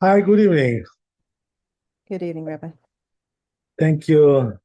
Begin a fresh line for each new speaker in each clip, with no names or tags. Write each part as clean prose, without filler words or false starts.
Hi, good evening.
Good evening, Rabbi.
Thank you.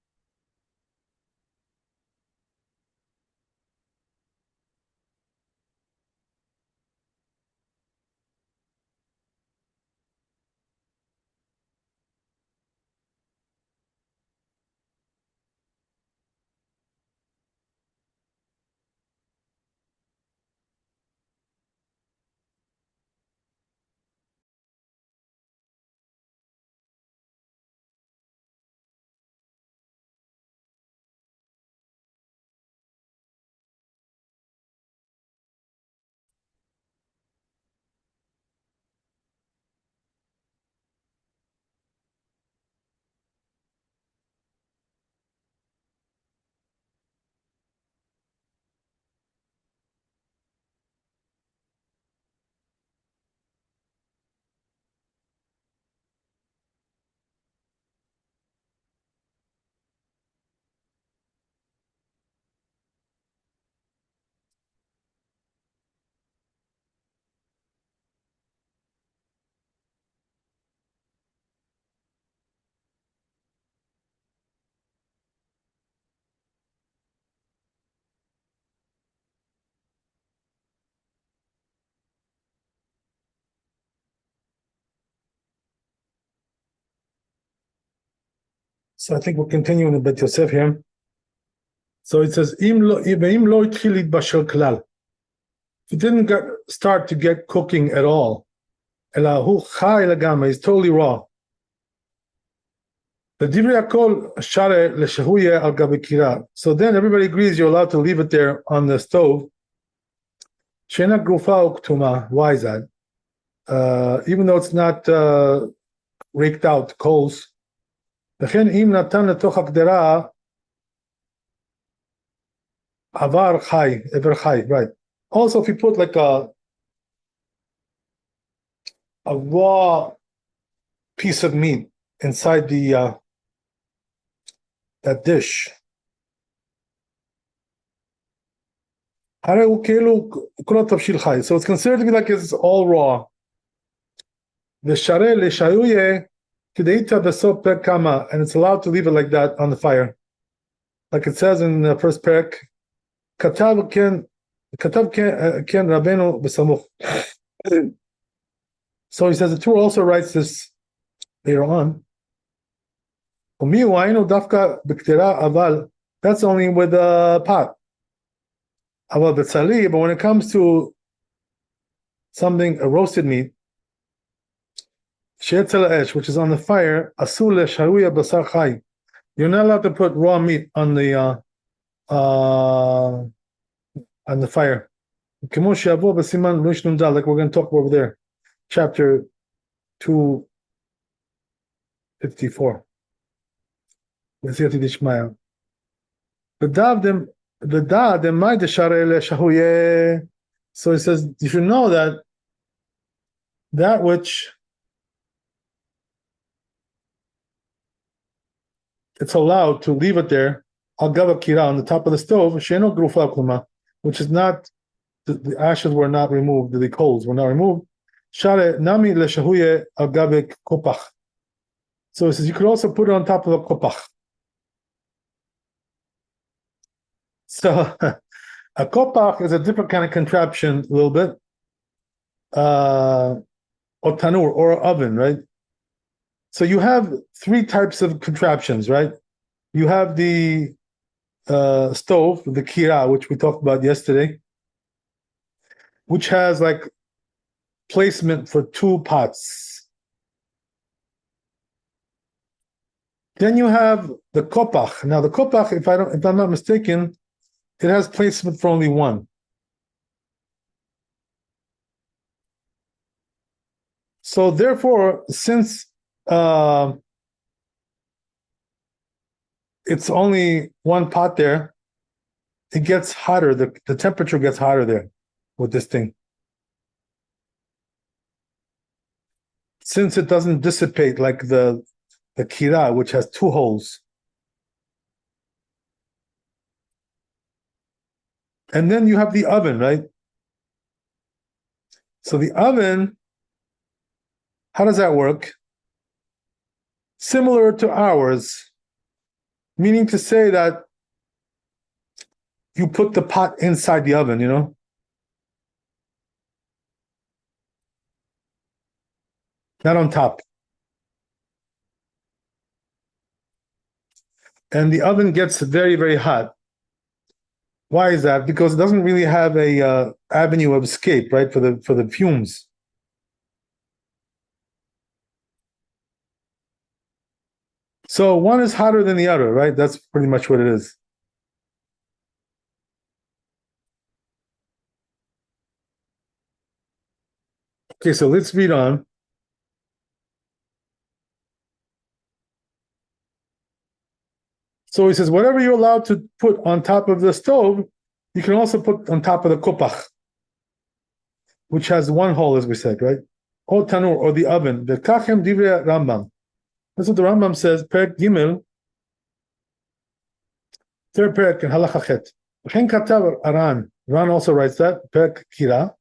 So I think we're continuing a bit, Yosef here. So it says, "Im lo itchil yitbashel klal." If it didn't start to get cooking at all, elahu chai legama, is totally raw. The divrei hakol share leshahuye al gabi kira. So then everybody agrees you're allowed to leave it there on the stove. Shena grufa uktuma. Why is that? Even though it's not raked out coals. לכן אם נתן לתוך הגדרה עבר חי, עבר חי, right. Also, if you put like a raw piece of meat inside the that dish, so it's considered to be like it's all raw. And it's allowed to leave it like that on the fire, like it says in the first parak. כתב כן רבנו בסמוך. So he says the Torah also writes this later on. That's only with a pot. But when it comes to something, a roasted meat, which is on the fire, you're not allowed to put raw meat on the fire. Like we're going to talk over there, chapter 254. So he says you should know that which it's allowed to leave it there on the top of the stove, which is not the ashes were not removed, the coals were not removed. So he says you could also put it on top of a kopach. So a kopach is a different kind of contraption, a little bit, or tanur, or oven, right? So you have three types of contraptions, right? You have the stove, the kira, which we talked about yesterday, which has like placement for two pots. Then you have the kopach. Now the kopach, if I'm not mistaken, it has placement for only one. So therefore, since it's only one pot there, it gets hotter. The temperature gets hotter there with this thing. Since it doesn't dissipate like the kira, which has two holes. And then you have the oven, right? So the oven How does that work? Similar to ours, meaning to say that you put the pot inside the oven, not on top. And the oven gets very, very hot. Why is that? Because it doesn't really have a avenue of escape, right, for the fumes. So one is hotter than the other, right? That's pretty much what it is. Okay, so let's read on. So he says, whatever you're allowed to put on top of the stove, you can also put on top of the kopach, which has one hole, as we said, right? Or tanur, or the oven. The kachem divrei Rambam. That's what the Rambam says, Perek Gimel, third Perek in Halacha Chet. V'chen katav Aran. Ran also writes that, Perek Kira.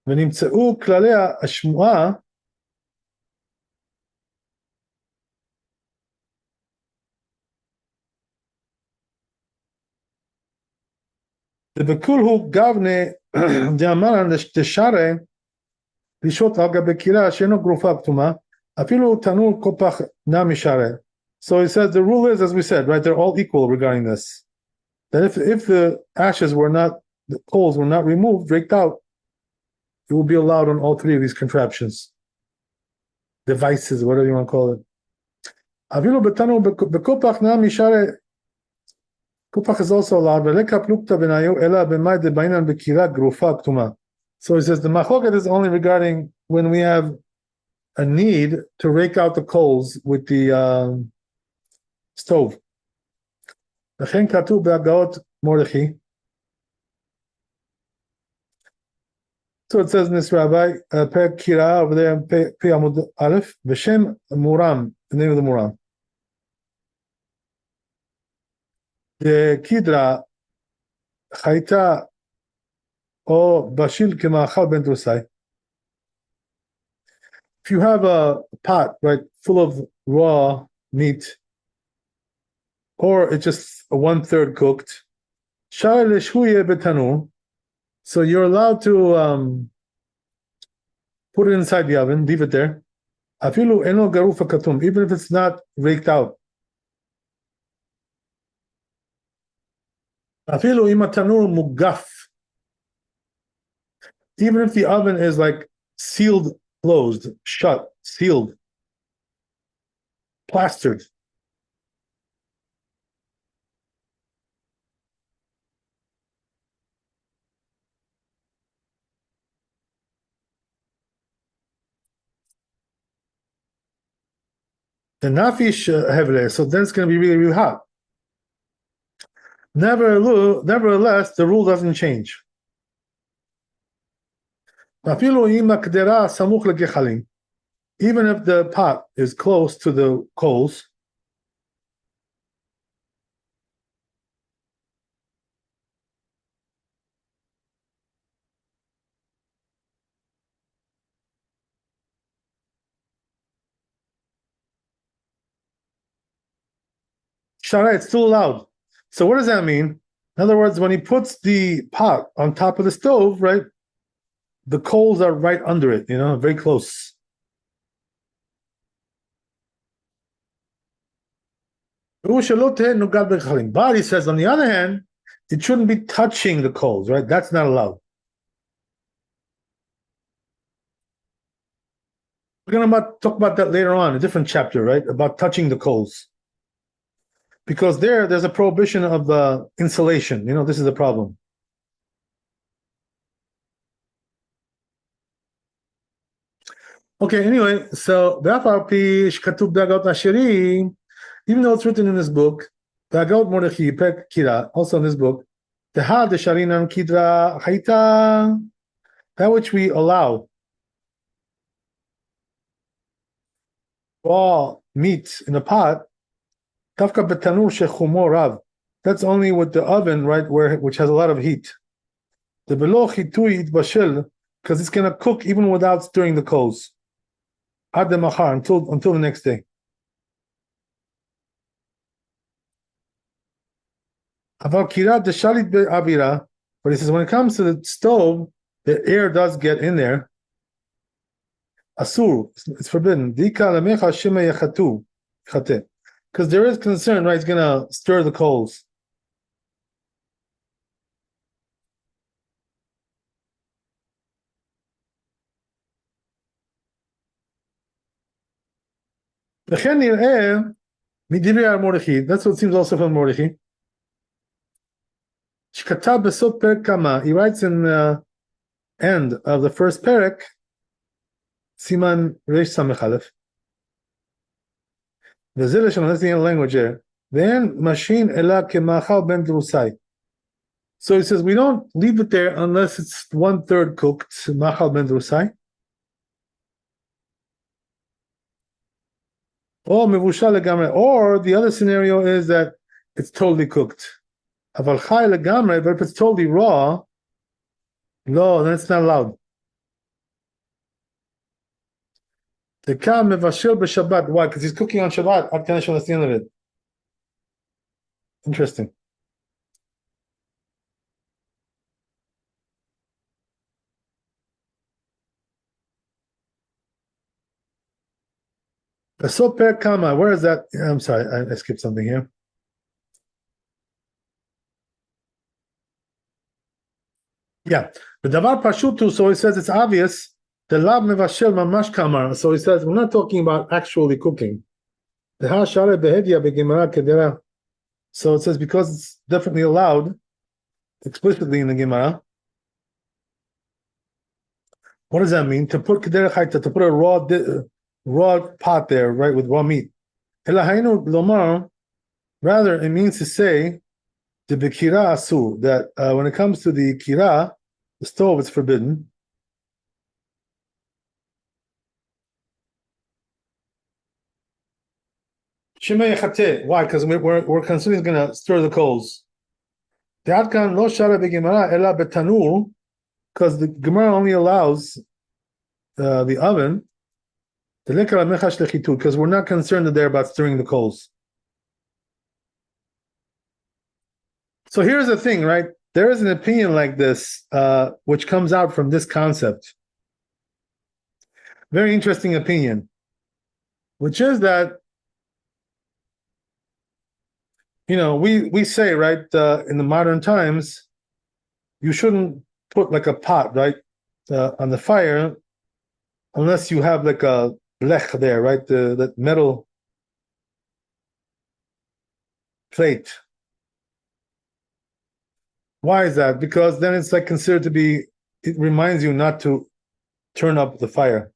ונמצאו כללי השמועה ובכולהו גבנה דאמרן דשארה לשהות על גבי קירה שאינו גרופה כתומה אפילו תנור קופח נמי שרה. So he says the rule is, as we said, right, they're all equal regarding this. That if the ashes were not, the coals were not removed, raked out, it will be allowed on all three of these contraptions, devices, whatever you want to call it. Avilu betanu bekopach nami share. Kopach is also allowed. Veleka plukta benayu ela b'may debainan bekira grufa ktuma. So he says the machloket is only regarding when we have a need to rake out the coals with the stove. V'chen katuv be'agaot Mordechai. So it says in this Rabbi, Perek Kira over there, Pi Amud Aleph, V'shem Muram, the name of the Muram. The Kidra Chayta O Bashil Kemachal Ben Drusai. If you have a pot, right, full of raw meat, or it's just 1/3 cooked, Shar Leshuye Betanu. So you're allowed to put it inside the oven, leave it there. Afilu eno garufa katum, even if it's not raked out. Afilu imatanur mugaf. Even if the oven is like sealed, closed, shut, sealed, plastered. The nafish hevle, so then it's going to be really, really hot. Nevertheless, the rule doesn't change. Even if the pot is close to the coals, Shara, it's still allowed. So what does that mean? In other words, when he puts the pot on top of the stove, right, the coals are right under it, very close. But he says, on the other hand, it shouldn't be touching the coals, right? That's not allowed. We're going to talk about that later on, a different chapter, right? About touching the coals. Because there's a prohibition of insulation. This is the problem. Okay, anyway, so even though it's written in this book, also in this book, that which we allow, raw meat in a pot, that's only with the oven, right, which has a lot of heat. The because it's going to cook even without stirring the coals. Ad machar, until the next day. Aval kirat deshalit be'avira, but he says when it comes to the stove, the air does get in there. Asur, it's forbidden. Dika lemecha shema yachatu, chate, because there is concern, right? It's gonna stir the coals. That's what it seems also from Mordechai. He writes in the end of the first perek, Siman Reish Samech Aleph. The Zilish, that's the language here. Then Mashin Ela Kemachal Ben Drusai. So he says we don't leave it there unless it's 1/3 cooked, Machal Ben Drusai. Or the other scenario is that it's totally cooked. But if it's totally raw, no, then it's not allowed. Why? Because he's cooking on Shabbat. That's the end of it. Interesting. Where is that? I'm sorry, I skipped something here. Yeah, the davar pashutu. So he says it's obvious. The lab mevashel mamash kamar. So he says we're not talking about actually cooking. The hashare behedia begemara kedera. So it says because it's definitely allowed explicitly in the Gemara. What does that mean? To put kedera chayta, to put a raw pot there, right, with raw meat. Elahainu lomar. Rather, it means to say the bekira asur, that when it comes to the kira, the stove, it's forbidden. Why? Because we're considering it's going to stir the coals. Because the Gemara only allows the oven, because we're not concerned that they're about stirring the coals. So here's the thing, right? There is an opinion like this, which comes out from this concept. Very interesting opinion, which is that, we say, right, in the modern times, you shouldn't put like a pot, right, on the fire, unless you have like a blech there, right, that metal plate. Why is that? Because then it's like considered to be, it reminds you not to turn up the fire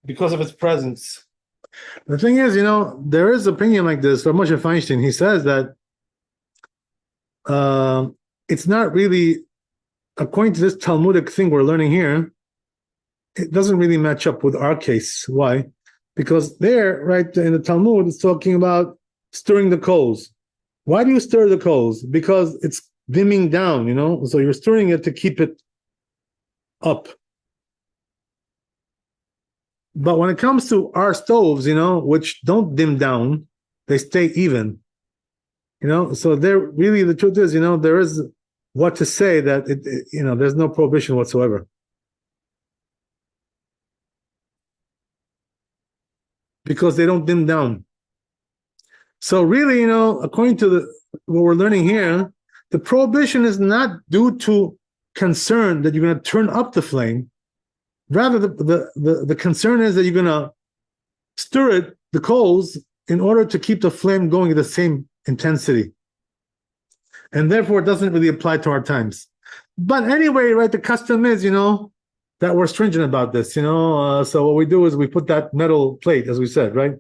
because of its presence. The thing is, there is opinion like this from Moshe Feinstein. He says that it's not really, according to this Talmudic thing we're learning here, it doesn't really match up with our case. Why? Because there, right, in the Talmud, it's talking about stirring the coals. Why do you stir the coals? Because it's dimming down, so you're stirring it to keep it up. But when it comes to our stoves, which don't dim down, they stay even. So there really, the truth is, there is what to say that there's no prohibition whatsoever. Because they don't dim down. So really, according to what we're learning here, the prohibition is not due to concern that you're going to turn up the flame. Rather, the concern is that you're going to stir the coals in order to keep the flame going at the same intensity. And therefore, it doesn't really apply to our times. But anyway, right, the custom is, that we're stringent about this, so what we do is we put that metal plate, as we said, right?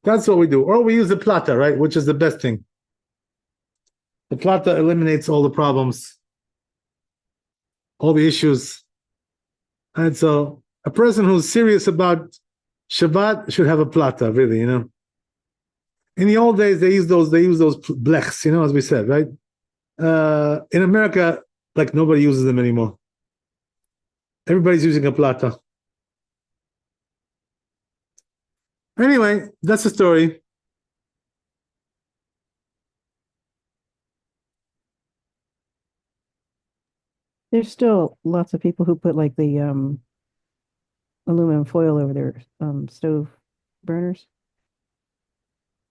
That's what we do. Or we use the plata, right, which is the best thing. The plata eliminates all the problems, all the issues. And so a person who's serious about Shabbat should have a plata, really, In the old days, they use those blechs, as we said, right? In America, like nobody uses them anymore. Everybody's using a plata. Anyway, that's the story.
There's still lots of people who put like the aluminum foil over their stove burners.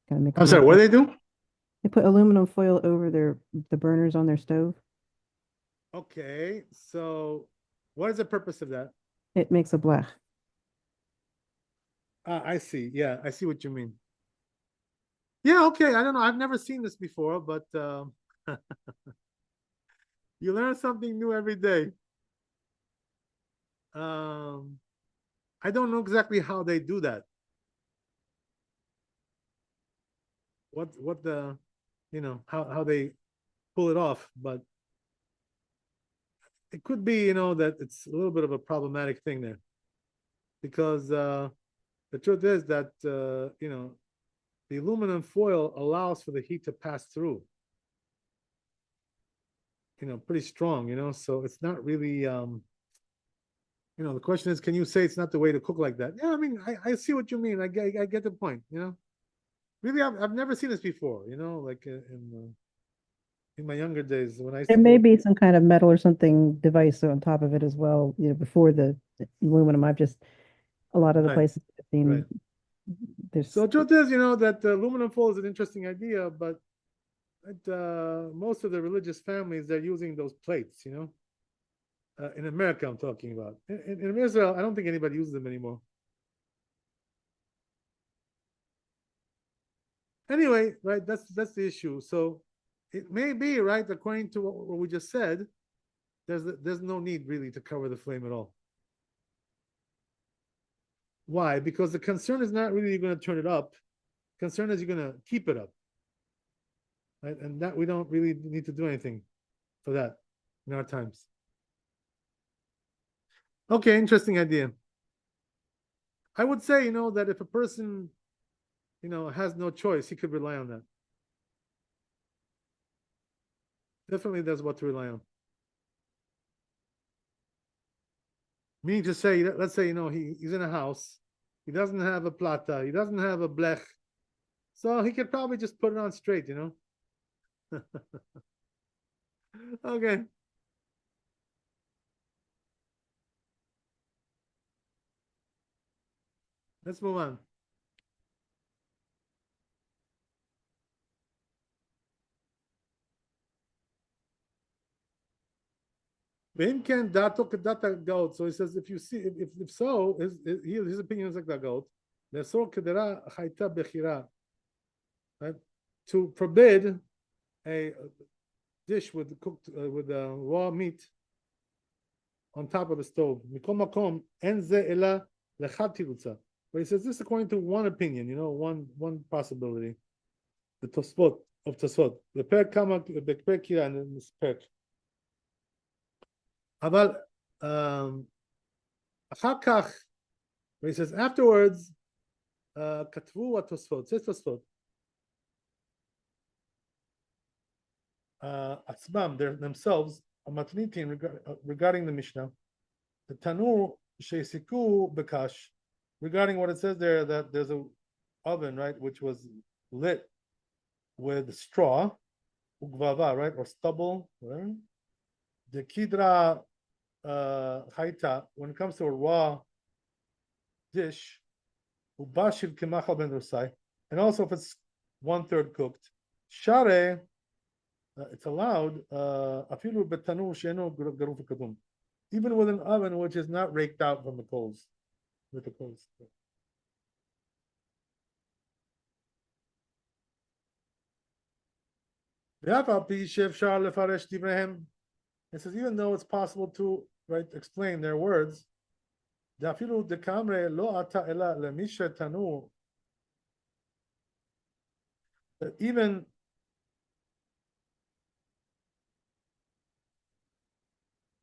Gotta make
I'm
them
sorry,
look
what do
like
they do?
they put aluminum foil over the burners on their stove.
Okay, so what is the purpose of that?
It makes a blech.
I see. Yeah, I see what you mean. Yeah, okay. I don't know. I've never seen this before, but you learn something new every day. I don't know exactly how they do that. What the, how they pull it off, but it could be, that it's a little bit of a problematic thing there, because the truth is that the aluminum foil allows for the heat to pass through, pretty strong, so it's not really, the question is, can you say it's not the way to cook like that? Yeah, I mean, I see what you mean. I get the point, really, I've never seen this before, like in my younger days when I used
There
to
may
go.
be some kind of metal or something device on top of it as well, before the aluminum. I've just a lot of the
Right,
places I've seen
right.
there's
So the truth is, that the aluminum foil is an interesting idea, but most of the religious families, they're using those plates, in America, I'm talking about. In Israel, I don't think anybody uses them anymore. Anyway, right, that's the issue. So it may be, right, according to what we just said, there's no need really to cover the flame at all. Why? Because the concern is not really you're going to turn it up. Concern is you're going to keep it up, right? And that we don't really need to do anything for that in our times. Okay, interesting idea. I would say, that if a person, has no choice, he could rely on that. Definitely there's what to rely on. Meaning to say, let's say, he's in a house, he doesn't have a plata, he doesn't have a blech, so he could probably just put it on straight, Okay. Let's move on. V'im ken dato kedata goat. So he says, if you see, if so, his opinion is like the goat. Lesor kedera chayta bechira. Right? To forbid a dish with cooked with raw meat on top of the stove. Mikol makom en ze ela lechat tirutza. But he says this according to one opinion, one possibility. The Tosfot of Tosfot. The perk kama bekper kira and this perk. אבל אחר כך, he says afterwards, כתבו התוספות, זה תוספות, עצמם, themselves, המתניתים regarding the Mishnah, the Tanur שהסיקו בקש, regarding what it says there, that there's a oven, right, which was lit with straw, ugvava, right, or stubble, whatever. The kidra haita, when it comes to a raw dish, ubashir kemachal ben rusai, and also if it's 1/3 cooked, share, it's allowed afilu betanur sheno garuf kadum, even with an oven which is not raked out from the coals, with the coals. It says even though it's possible to explain their words, even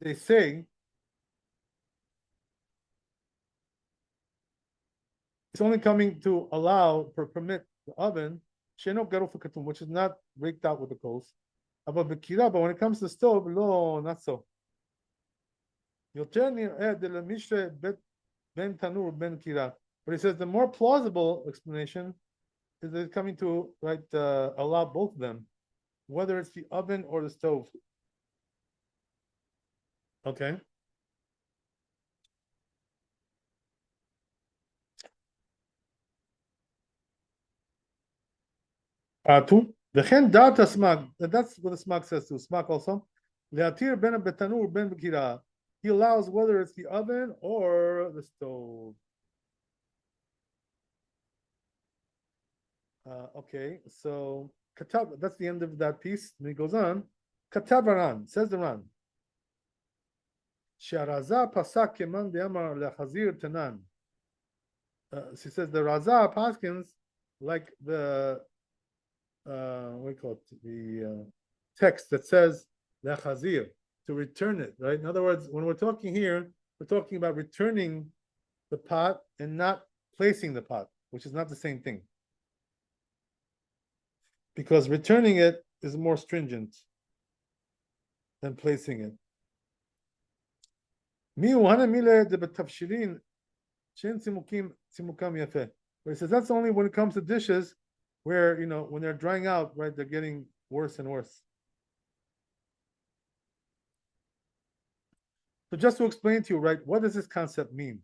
they say it's only coming to allow or permit the oven, which is not raked out with the coals. But when it comes to the stove, no, not so. יותר נראה דלמישרי ben tanur ben kira. But he says the more plausible explanation is that it's coming to allow both of them, whether it's the oven or the stove. Okay. Two. וכן דעת הסמ"ג, that's what the smag says too. Smag also. להתיר בין בתנור בין בקירה. He allows whether it's the oven or the stove. Okay, so Katab, that's the end of that piece. And he goes on. Katabaran, says the Ran. Sharaza pasak keman de'amar lechazir tenan. She says the Raza Paskins, like the what do you call it, the text that says lechazir, to return it, right? In other words, when we're talking here, we're talking about returning the pot and not placing the pot, which is not the same thing. Because returning it is more stringent than placing it. But he says that's only when it comes to dishes where, when they're drying out, right, they're getting worse and worse. So just to explain to you, right, what does this concept mean?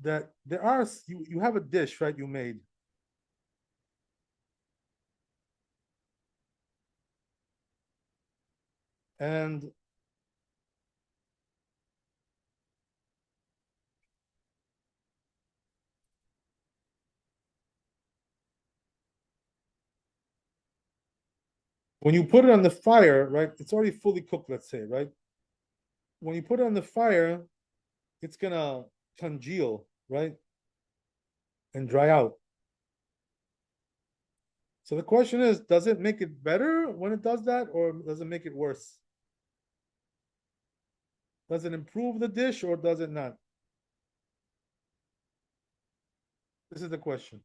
That there are, you have a dish, right, you made. And when you put it on the fire, right, it's already fully cooked, let's say, right? When you put it on the fire, it's gonna congeal, right? And dry out. So the question is, does it make it better when it does that, or does it make it worse? Does it improve the dish or does it not? This is the question.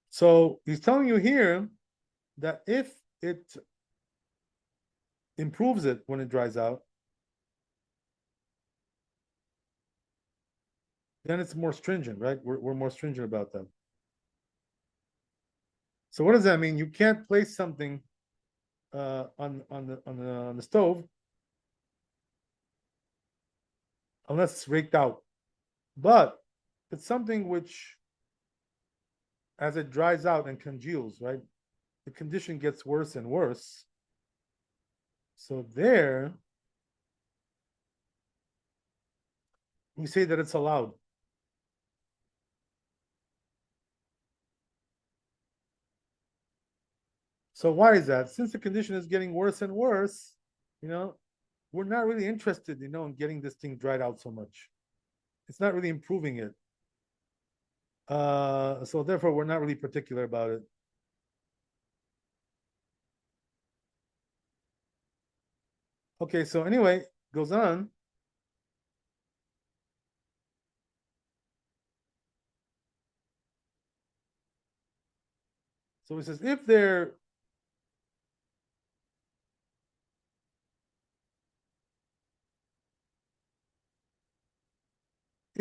So he's telling you here that if it improves it when it dries out, then it's more stringent, right? We're more stringent about that. So what does that mean? You can't place something on the stove unless it's raked out. But it's something which, as it dries out and congeals, right, the condition gets worse and worse. So there, we say that it's allowed. So why is that? Since the condition is getting worse and worse, we're not really interested, in getting this thing dried out so much. It's not really improving it. So therefore, we're not really particular about it. Okay, so anyway, goes on. So he says, if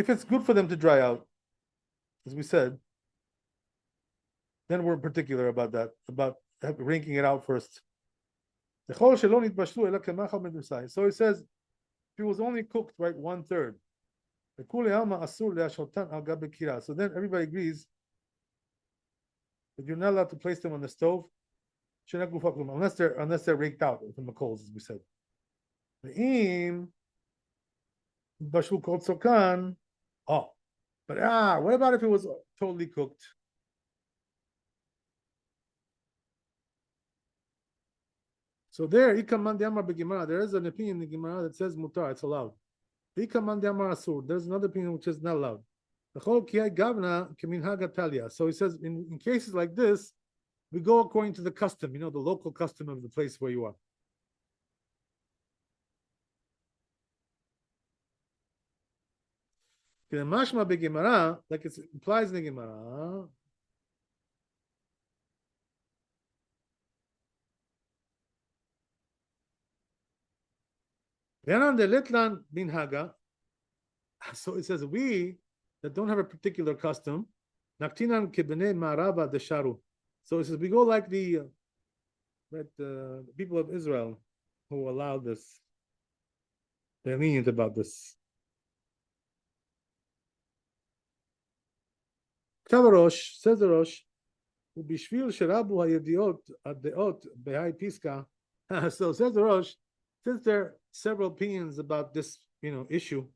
it's good for them to dry out, as we said, then we're particular about that, about ranking it out first. So he says, if it was only cooked, right, 1/3. So then everybody agrees that you're not allowed to place them on the stove, unless they're raked out from the coals, as we said. Oh, but what about if it was totally cooked? So there is an opinion in the Gemara that says mutar, it's allowed. There's another opinion which is not allowed. So he says, in cases like this, we go according to the custom, the local custom of the place where you are. Like it implies in the Gemara, So it says, we that don't have a particular custom, naktinan kibnei maraba desharu. So it says, we go like the people of Israel who allowed this. They're lenient about this. Kavarosh, says the Rosh, ובשביל שרבו הידיעות הדעות בהאי פסקה, so says the Rosh, since there are several opinions about this, issue,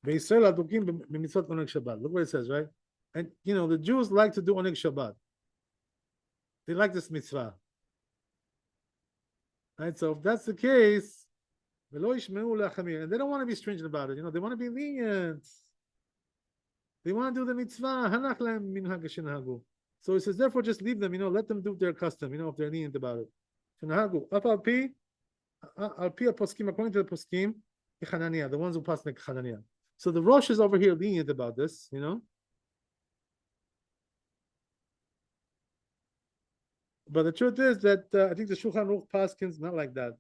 בישראל הדוקים במצוות עונג Shabbat. Look what it says, right? And, the Jews like to do עונג Shabbat. They like this mitzvah. Right? So if that's the case, and they don't want to be stringent about it. They want to be lenient. They want to do the mitzvah. So it says, therefore, just leave them. Let them do their custom. If they're lenient about it. According to the poskim, the ones who pass like Hananiah. So the Rosh is over here lenient about this. But the truth is that I think the Shulchan Aruch paskins not like that.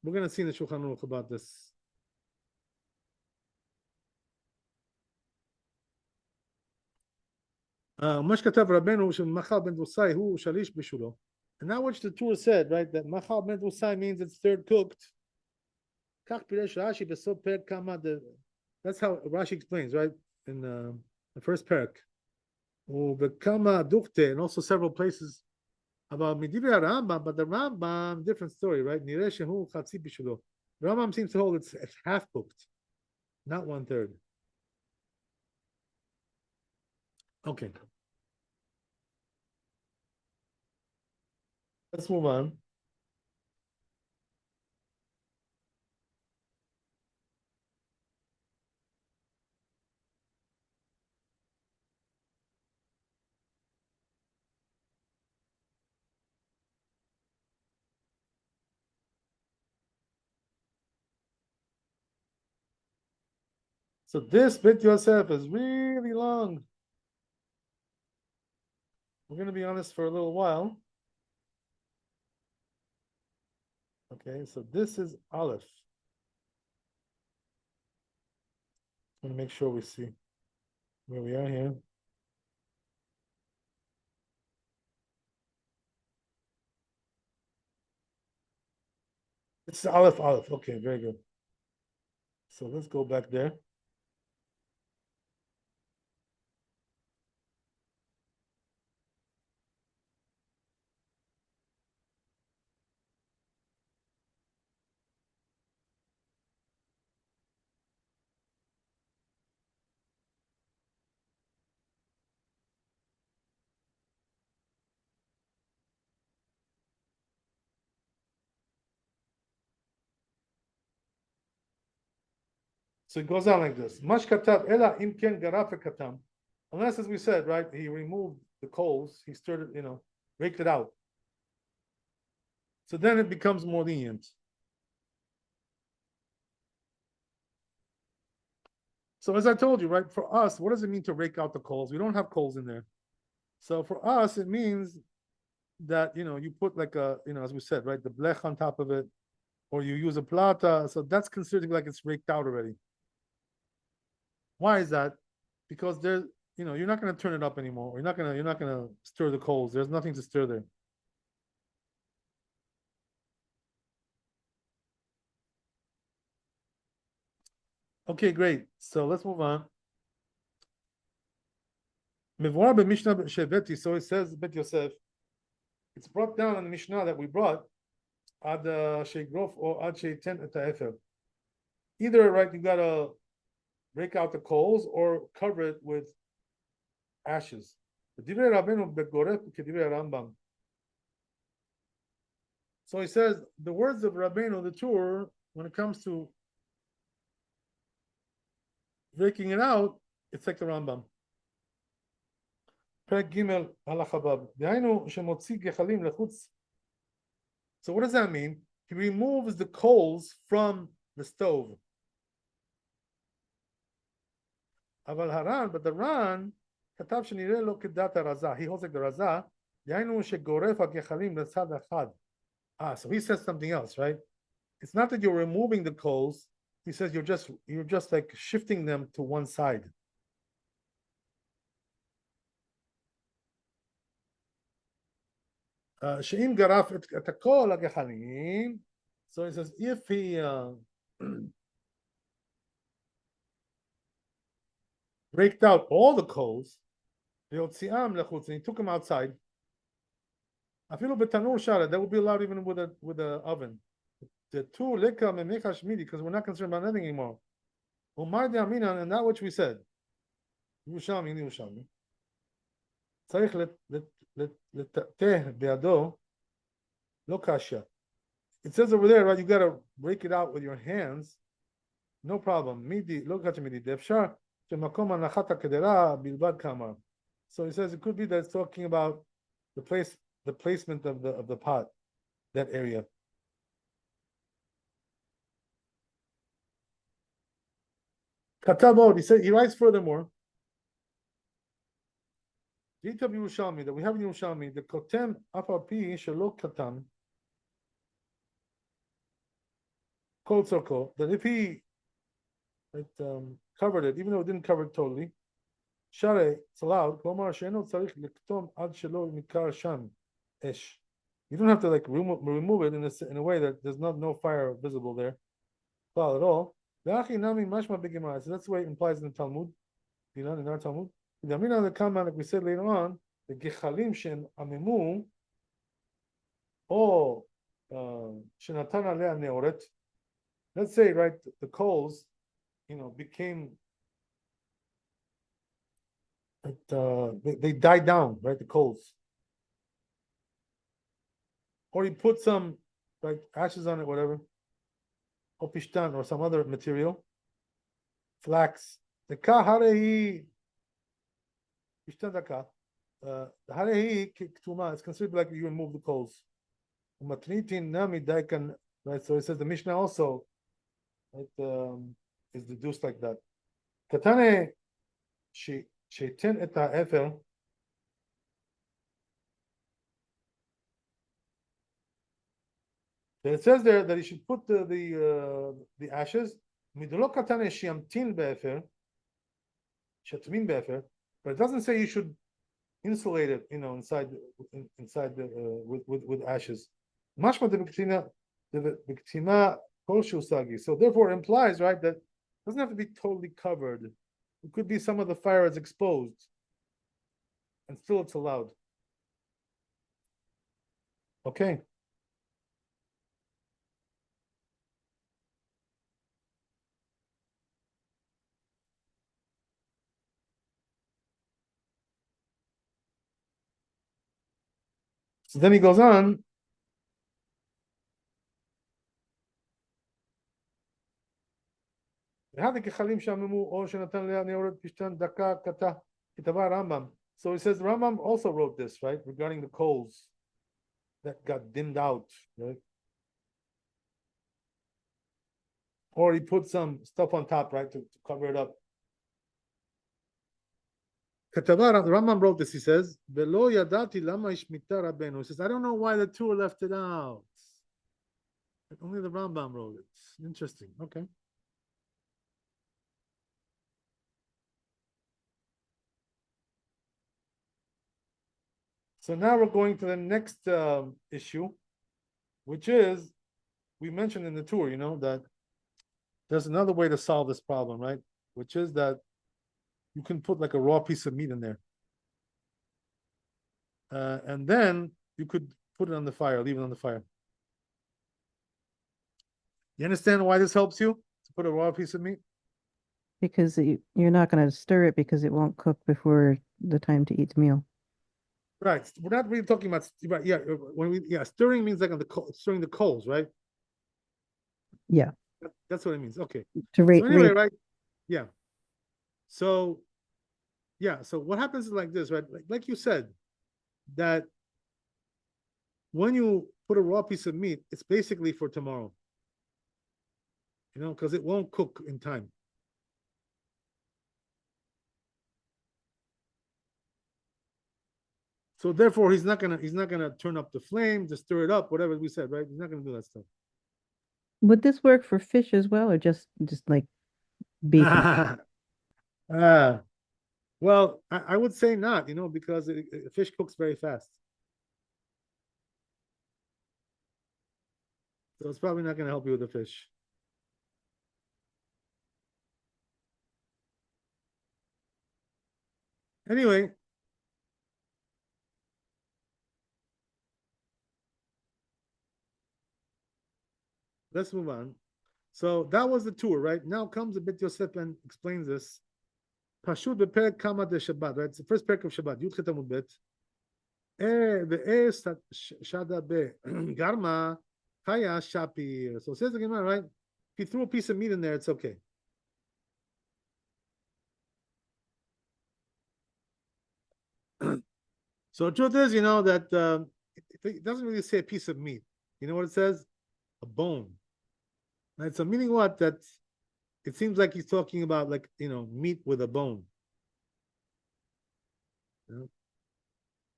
We're going to see in the Shulchan Aruch about this. מה שכתב רבנו שמחל בן דוסאי הוא שליש בשולו. And now which the Torah said, right, that מחל בן דוסאי means it's third cooked. כך פירש רש"י בסוף פרק כמה, that's how Rashi explains, right, in the first parak. ובכמה דוכתה, and also several places about מדברי הרמב"ם, but the Rambam, different story, right, נראה שהוא חצי בשולו. The Rambam seems to hold it's half cooked, not 1/3. Okay. Let's move on. So this bit Yosef is really long. We're going to be on this for a little while. Okay, so this is Aleph. I'm going to make sure we see where we are here. It's Aleph. Okay, very good. So let's go back there. So it goes on like this. Mash katav ela im ken garaf katam. Unless, as we said, right, he removed the coals, he stirred it, raked it out. So then it becomes more lenient. So as I told you, right, for us, what does it mean to rake out the coals? We don't have coals in there. So for us, it means that, you put like a, as we said, right, the blech on top of it, or you use a plata. So that's considered like it's raked out already. Why is that? Because there's, you're not going to turn it up anymore. You're not going to stir the coals. There's nothing to stir there. Okay, great. So let's move on. So it says, Bet Yosef, it's brought down in the Mishnah that we brought, ad shegrof or ad sheiten et ha'efer. Either, right, you got to break out the coals or cover it with ashes. So he says the words of Rabbeinu, the Torah, when it comes to breaking it out, it's like the Rambam. So what does that mean? He removes the coals from the stove. But the Ran, he holds like the Raza. So he says something else, right? it's not that you're removing the coals. He says you're just like shifting them to one side. שאם גרף את כל הגחלים, so he says if he raked out all the coals, והוציאם לחוץ, and he took them outside, אפילו בתנור שרת, that would be allowed even with a oven. The two leka memecha shmidi, because we're not concerned about anything anymore. Umar de aminan, and that which we said. Yerushalmi. צריך לטאטא בידו, לא קשיא. It says over there, right, you got to break it out with your hands, no problem. מידי, לא קשיא מידי, דאפשר שמקום הנחת הקדרה בלבד כאמר. So he says it could be that it's talking about the placement of the pot, that area. Katabod, he writes furthermore, that we have in Yerushalmi, the kotem apapi shelo katam, cold circle, that if he covered it, even though it didn't cover it totally, share, it's allowed, klomar she'eno tzarich liktom ad shelo nikar sham esh. You don't have to like remove it in a way that there's no fire visible there, at all. So that's the way it implies in the Talmud, in our Talmud. The Amina that come like we said later on, the Gechalim Shen Amemu or Shenatan Alea Neoret. Let's say, right, the coals, became they died down, right? The coals. Or he put some like ashes on it, whatever. Or pishtan or some other material, flax. The kaharehi pishtan daka. Harehi ktuma. It's considered like you remove the coals. Umatnitin nami daikan. Right. So it says the Mishnah also. Is deduced like that. Katane sheiten et ha'efer. It says there that he should put the ashes. Midolo katane shiamtin be'efer, shatmin be'efer, but it doesn't say you should insulate it, inside with ashes. Mashma the biktima kol shusagi. So therefore, it implies, right, that it doesn't have to be totally covered. It could be some of the fire is exposed, and still it's allowed. Okay. So then he goes on. So he says the Rambam also wrote this, right, regarding the coals that got dimmed out, right? Or he put some stuff on top, right, to cover it up. The Rambam wrote this, he says, he says, I don't know why the two left it out. Only the Rambam wrote it. Interesting. Okay. So now we're going to the next issue, which is, we mentioned in the tour, that there's another way to solve this problem, right? Which is that you can put like a raw piece of meat in there. And then you could put it on the fire, leave it on the fire. You understand why this helps you to put a raw piece of meat?
Because you're not going to stir it because it won't cook before the time to eat the meal.
Right. We're not really talking about, stirring means like stirring the coals, right?
Yeah.
That's what it means. Okay.
To rate.
So anyway, right? Yeah. So what happens is like this, right? Like you said, that when you put a raw piece of meat, it's basically for tomorrow. Because it won't cook in time. So therefore, he's not gonna turn up the flame to stir it up, whatever we said, right? He's not gonna do that stuff.
Would this work for fish as well, or just like beef?
Ah, well, I would say not, because fish cooks very fast. So it's probably not going to help you with the fish. Anyway, let's move on. So that was the tour, right? Now comes a bit Yosef and explains this. Pashut beperek kama de Shabbat, right? It's the first parak of Shabbat. Yud Chet Amud Bet. Ve'e shada be garma chaya shapir. So it says the Gemara, right? If you threw a piece of meat in there, it's okay. So the truth is, that it doesn't really say a piece of meat. You know what it says? A bone. Right? So meaning what? That it seems like he's talking about like meat with a bone.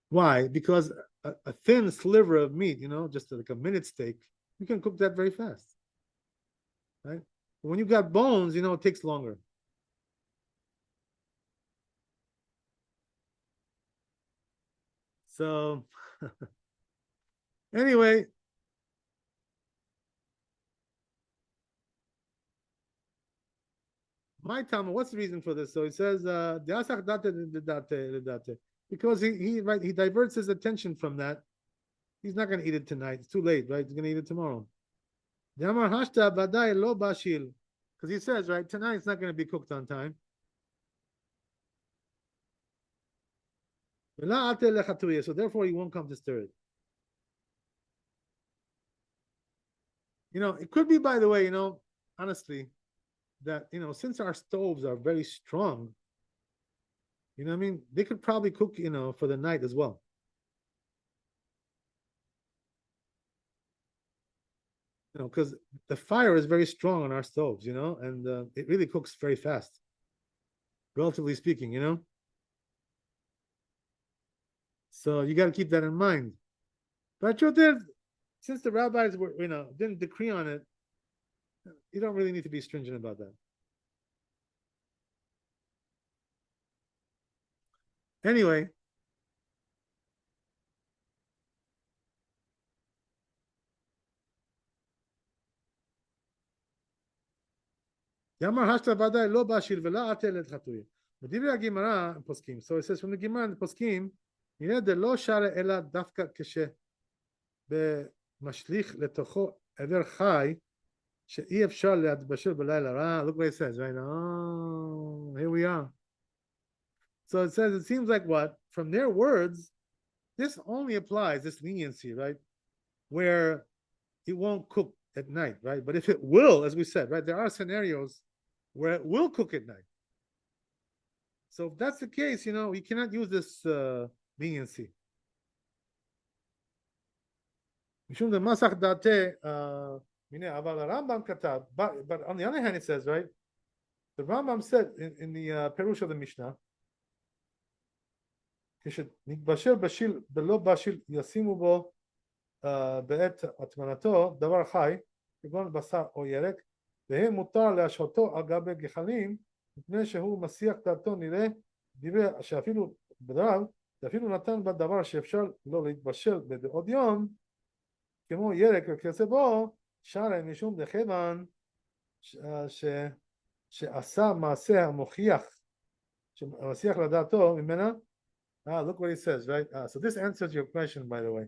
Why? Because a thin sliver of meat, just like a minute steak, you can cook that very fast. Right? But when you got bones, it takes longer. So anyway, my Tama, what's the reason for this? So he says, because he diverts his attention from that. He's not going to eat it tonight. It's too late, right? He's going to eat it tomorrow. Because he says, right, tonight it's not going to be cooked on time. So therefore he won't come to stir it. It could be, by the way, honestly, that since our stoves are very strong, I mean, they could probably cook, for the night as well. Because the fire is very strong on our stoves, and it really cooks very fast, relatively speaking. So you got to keep that in mind. But truth is, since the rabbis were, didn't decree on it, you don't really need to be stringent about that. Anyway, Yamar Hashta Vadai Lo Bashir Vela Atel Et Chatuye. But Divya Gemara and Poskim. So it says from the Gemara and Poskim, de Lo Shara Ela Dafka Keshe B'Mashlich Letocho Ever Chai She'i Efshar Le'atbashir B'Layla Ra. Look what it says, right? Oh, here we are. So it says, it seems like what? From their words, this only applies, this leniency, right? Where it won't cook at night, right? But if it will, as we said, right, there are scenarios where it will cook at night. So if that's the case, you cannot use this leniency. Mishum de Masach Date, Aval Rambam Katab, but on the other hand, it says, right, the Rambam said in the Perush of the Mishnah, כשנתבשל בשיל בלא בשיל ישימו בו בעת הטמנתו דבר חי כגון בשר או ירק והם מותר להשהותו על גבי גחלים מפני שהוא מסיח דעתו נראה דברי שאפילו בדבריו ואפילו נתן בדבר שאפשר לא להתבשל בעוד יום כמו ירק וכיוצא בו שרעי משום דכיוון שעשה מעשה המוכיח שמסיח לדעתו ממנה. Look what he says, right? So this answers your question, by the way.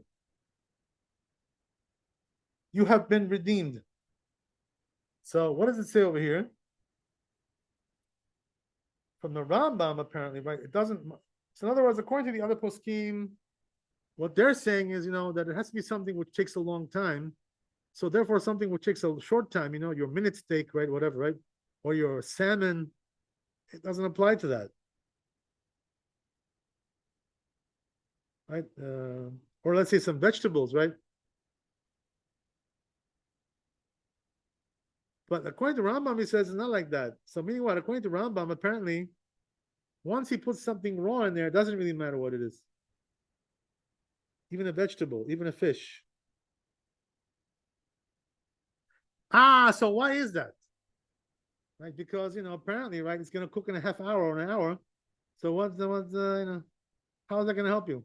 You have been redeemed. So what does it say over here? From the Rambam, apparently, right? It doesn't. So in other words, according to the other poskim, what they're saying is, that it has to be something which takes a long time. So therefore, something which takes a short time, your minute steak, right? Whatever, right? Or your salmon, it doesn't apply to that. Right? Or let's say some vegetables, right? But according to Rambam, he says it's not like that. So meaning what? According to Rambam, apparently, once he puts something raw in there, it doesn't really matter what it is. Even a vegetable, even a fish. So why is that? Right, because apparently, right, it's gonna cook in a half hour or an hour. So how is that gonna help you?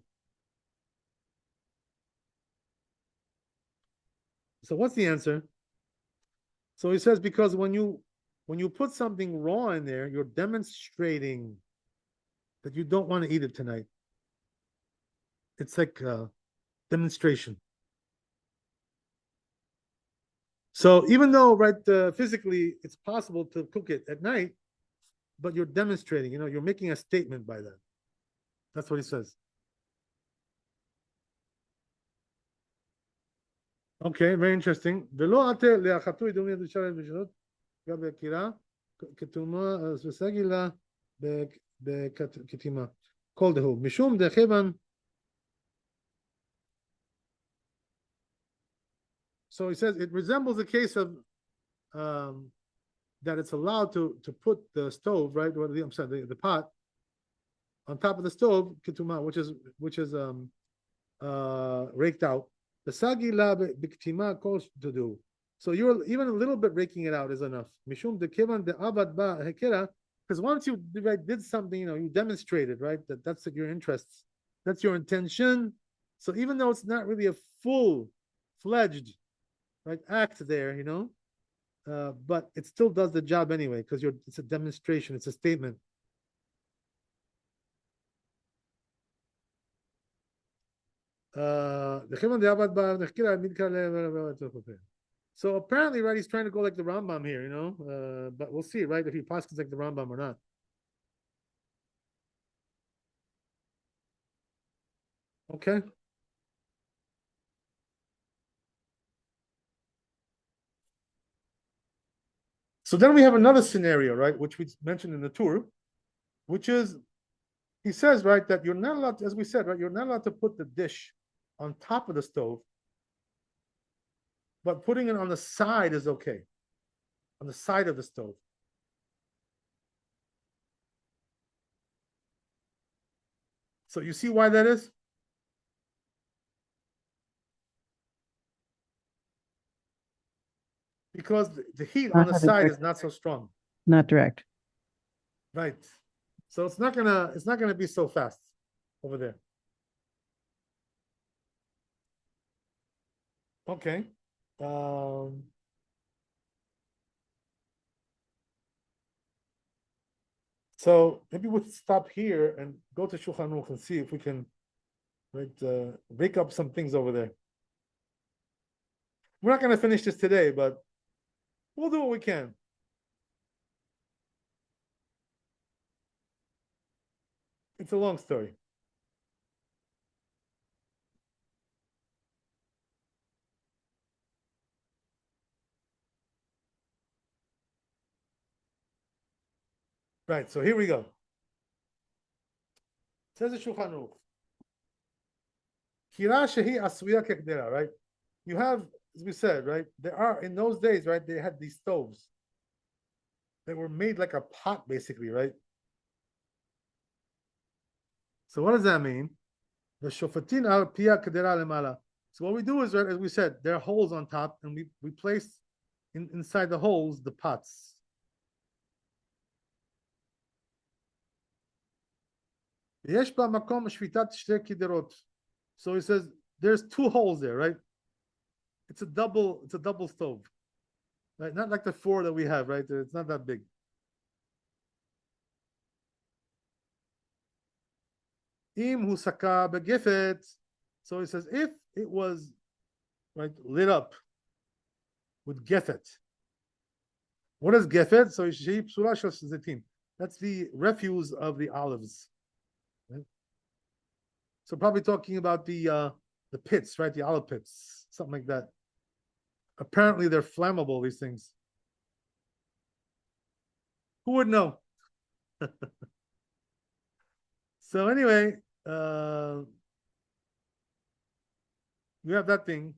So what's the answer? So he says because when you put something raw in there, you're demonstrating that you don't want to eat it tonight. It's like a demonstration. So even though, right, physically it's possible to cook it at night, but you're demonstrating, you're making a statement by that. That's what he says. Okay, very interesting. So he says it resembles the case of that it's allowed to put the stove, right? I'm sorry, the pot on top of the stove, ketuma, which is raked out. The sagi la biktima calls to do. So you're even a little bit raking it out is enough. Mishum de kevan de abad ba hekera, because once you did something, you demonstrated, right? That's your interests, that's your intention. So even though it's not really a full-fledged, right, act there, but it still does the job anyway because it's a demonstration, it's a statement. So apparently, right, he's trying to go like the Rambam here, but we'll see, right, if he passes like the Rambam or not. Okay. So then we have another scenario, right, which we mentioned in the tour, which is he says, right, that you're not allowed, as we said, right, you're not allowed to put the dish on top of the stove, but putting it on the side is okay, on the side of the stove. So you see why that is? Because the heat on the side is not so strong.
Not direct.
Right. So it's not gonna be so fast over there. Okay. So maybe we'll stop here and go to Shulchan Aruch and see if we can, right, break up some things over there. We're not gonna finish this today, but we'll do what we can. It's a long story. Right. So here we go. Says the Shulchan Aruch. Kira shehi asuya kekdera, right? You have, as we said, right? There are in those days, right? They had these stoves that were made like a pot, basically, right? So what does that mean? The shofatin al pia kedera lemala. So what we do is, right, as we said, there are holes on top, and we place inside the holes the pots. Yesh ba makom shvitat shte kiderot. So he says there's two holes there, right? It's a double stove, right? Not like the four that we have, right? It's not that big. Im husaka begifet. So he says if it was, right, lit up with gefet. What is gefet? So that's the refuse of the olives. Right? So probably talking about the pits, right? The olive pits, something like that. Apparently they're flammable, these things. Who would know? So anyway, we have that thing.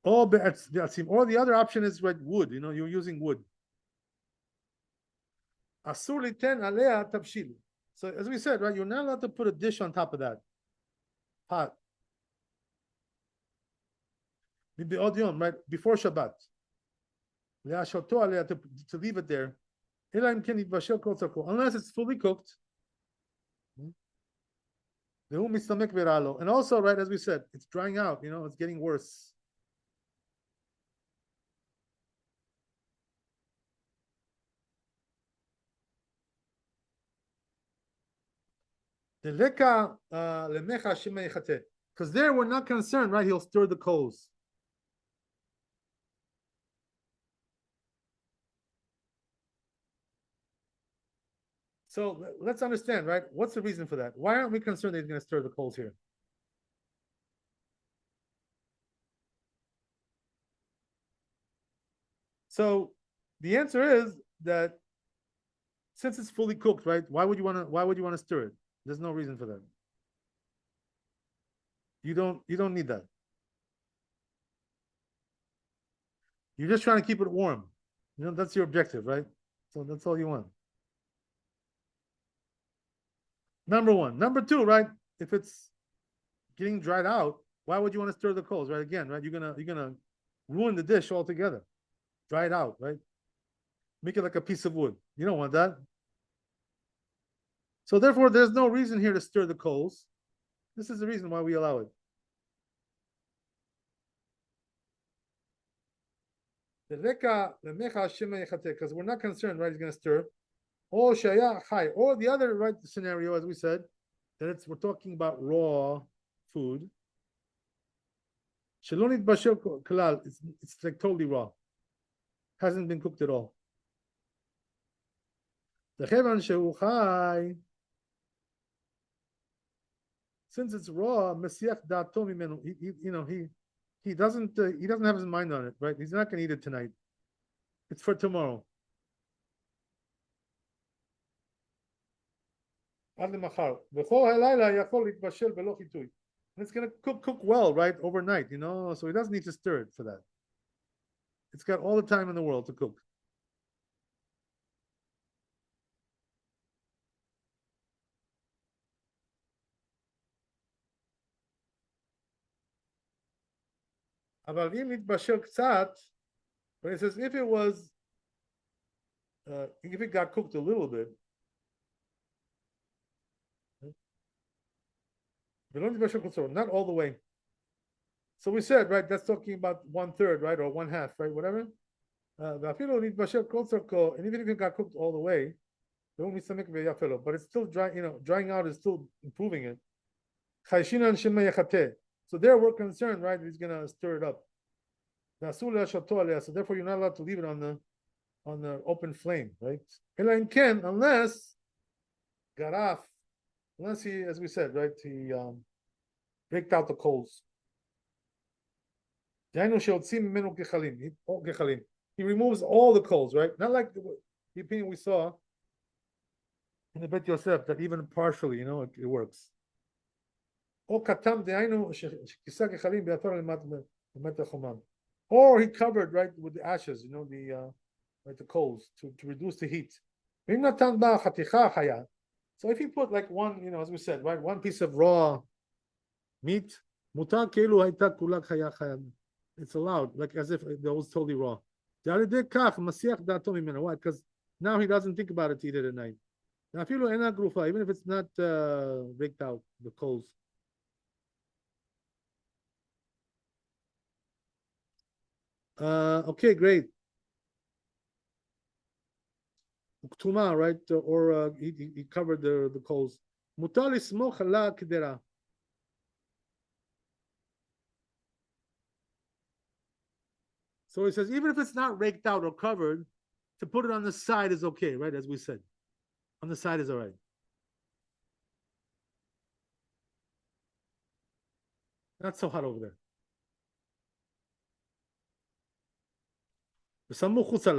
Or the other option is with wood, you're using wood. Asur liten alea tabshil. So as we said, right, you're not allowed to put a dish on top of that pot. right? Before Shabbat. To leave it there. Unless it's fully cooked. And also, right, as we said, it's drying out, it's getting worse. Because there we're not concerned, right? He'll stir the coals. So let's understand, right? What's the reason for that? Why aren't we concerned that he's going to stir the coals here? So the answer is that since it's fully cooked, right? Why would you want to stir it? There's no reason for that. You don't need that. You're just trying to keep it warm. That's your objective, right? So that's all you want. Number one. Number two, right? If it's getting dried out, why would you want to stir the coals, right? Again, right? You're gonna ruin the dish altogether. Dry it out, right? Make it like a piece of wood. You don't want that. So therefore, there's no reason here to stir the coals. This is the reason why we allow it. Because we're not concerned, right? He's going to stir. Or the other right scenario, as we said, that we're talking about raw food. It's like totally raw. Hasn't been cooked at all. Since it's raw, he doesn't have his mind on it, right? He's not going to eat it tonight. It's for tomorrow. And it's going to cook well, right, overnight, so he doesn't need to stir it for that. It's got all the time in the world to cook. But it says if it got cooked a little bit, not all the way. So we said, right, that's talking about 1/3, right, or 1/2, right, whatever. And even if it got cooked all the way, but it's still dry, drying out is still improving it. So there we're concerned, right? He's gonna stir it up. So therefore you're not allowed to leave it on the open flame, right? Unless garaf, unless he, as we said, right, he baked out the coals. He removes all the coals, right? Not like the opinion we saw in the Bet Yosef that even partially, it works. Or he covered, right, with the ashes, the coals to reduce the heat. So if you put like one, as we said, right, one piece of raw meat, it's allowed, like as if that was totally raw. Why? Because now he doesn't think about it to eat it at night. Even if it's not baked out, the coals. Okay, great. Uktuma, right? Or he covered the coals. Mutar lismoch ala kedera. So he says, even if it's not raked out or covered, to put it on the side is okay, right? As we said, on the side is all right. Not so hot over there.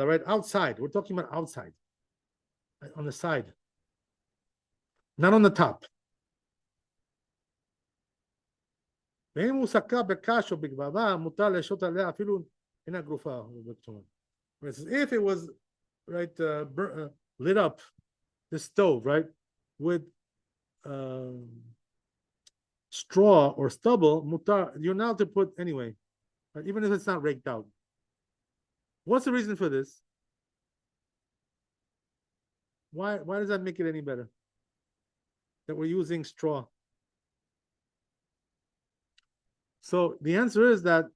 Right? Outside. We're talking about outside. Right? On the side. Not on the top. Whereas if it was right lit up, the stove, right, with straw or stubble, mutar, you're not to put anyway. right? Even if it's not raked out. What's the reason for this? Why does that make it any better? That we're using straw. So the answer is that,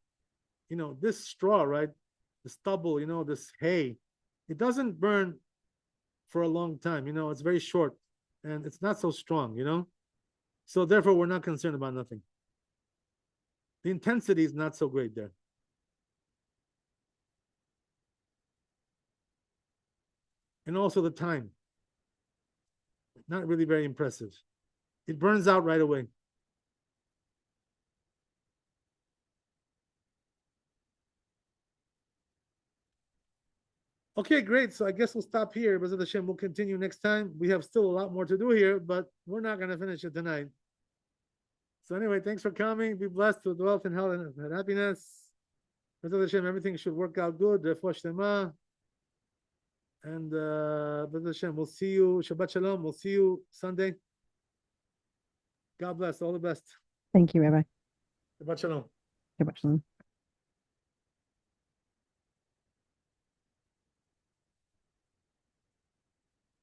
this straw, right? The stubble, this hay, it doesn't burn for a long time. It's very short and it's not so strong. So therefore, we're not concerned about nothing. The intensity is not so great there. And also the time, not really very impressive. It burns out right away. Okay, great. So I guess we'll stop here. B'ezrat Hashem, we'll continue next time. We have still a lot more to do here, but we're not going to finish it tonight. So anyway, thanks for coming. Be blessed with wealth and health and happiness. B'ezrat Hashem, everything should work out good. Refuah shlema. And B'ezrat Hashem, we'll see you. Shabbat shalom. We'll see you Sunday. God bless. All the best.
Thank you, Rabbi.
Shabbat shalom.
Shabbat shalom.